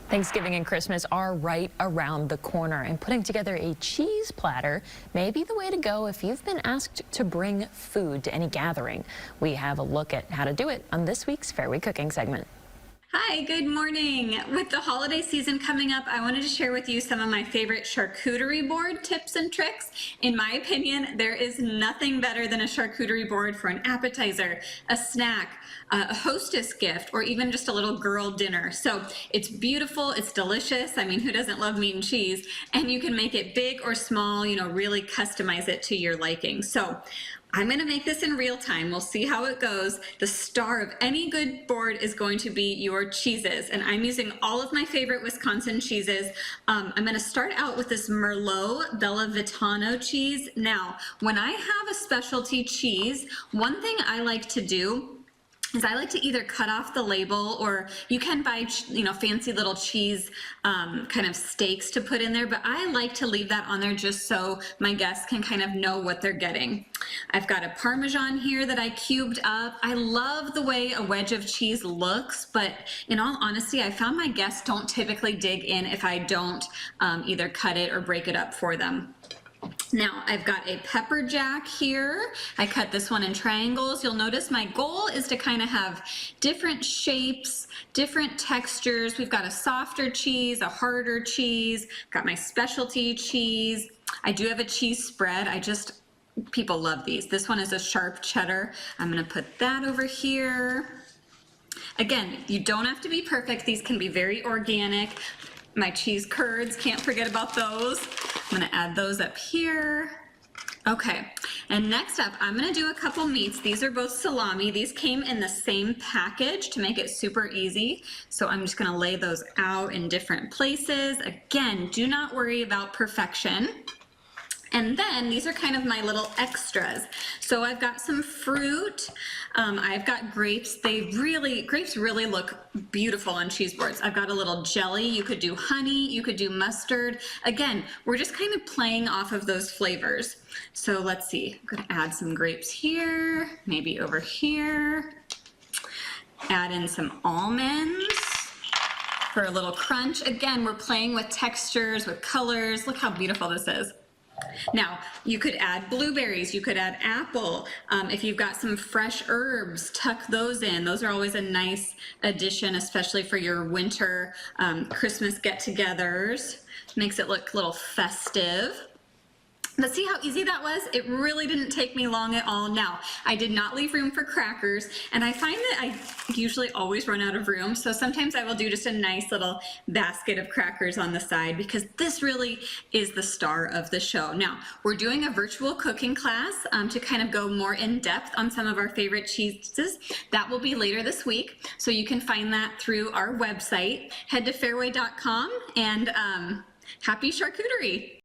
Thanksgiving and Christmas are right around the corner, and putting together a cheese platter may be the way to go if you've been asked to bring food to any gathering. We have a look at how to do it on this week's Fareway Cooking Segment. Hi, good morning. With the holiday season coming up, I wanted to share with you some of my favorite charcuterie board tips and tricks. In my opinion, there is nothing better than a charcuterie board for an appetizer, a snack, a hostess gift, or even just a little girl dinner. So it's beautiful, it's delicious. I mean, who doesn't love meat and cheese? And you can make it big or small, really customize it to your liking. So I'm going to make this in real time. We'll see how it goes. The star of any good board is going to be your cheeses, and I'm using all of my favorite Wisconsin cheeses. I'm going to start out with this Merlot Bella Vitano cheese. Now, when I have a specialty cheese, one thing I like to do is I like to either cut off the label, or you can buy, fancy little cheese kind of steaks to put in there, but I like to leave that on there just so my guests can kind of know what they're getting. I've got a Parmesan here that I cubed up. I love the way a wedge of cheese looks, but in all honesty, I found my guests don't typically dig in if I don't either cut it or break it up for them. Now I've got a pepper jack here. I cut this one in triangles. You'll notice my goal is to kind of have different shapes, different textures. We've got a softer cheese, a harder cheese, got my specialty cheese. I do have a cheese spread. People love these. This one is a sharp cheddar. I'm gonna put that over here. Again, you don't have to be perfect. These can be very organic. My cheese curds, can't forget about those. I'm gonna add those up here. Okay, and next up, I'm gonna do a couple meats. These are both salami. These came in the same package to make it super easy. So I'm just gonna lay those out in different places. Again, do not worry about perfection. And then these are kind of my little extras. So I've got some fruit. I've got grapes. Grapes really look beautiful on cheese boards. I've got a little jelly. You could do honey, you could do mustard. Again, we're just kind of playing off of those flavors. So let's see, I'm gonna add some grapes here, maybe over here. Add in some almonds for a little crunch. Again, we're playing with textures, with colors. Look how beautiful this is. Now, you could add blueberries, you could add apple. If you've got some fresh herbs, tuck those in. Those are always a nice addition, especially for your winter Christmas get-togethers. Makes it look a little festive. But see how easy that was? It really didn't take me long at all. Now, I did not leave room for crackers, and I find that I usually always run out of room, so sometimes I will do just a nice little basket of crackers on the side, because this really is the star of the show. Now, we're doing a virtual cooking class to kind of go more in depth on some of our favorite cheeses. That will be later this week, so you can find that through our website. Head to fareway.com, and happy charcuterie!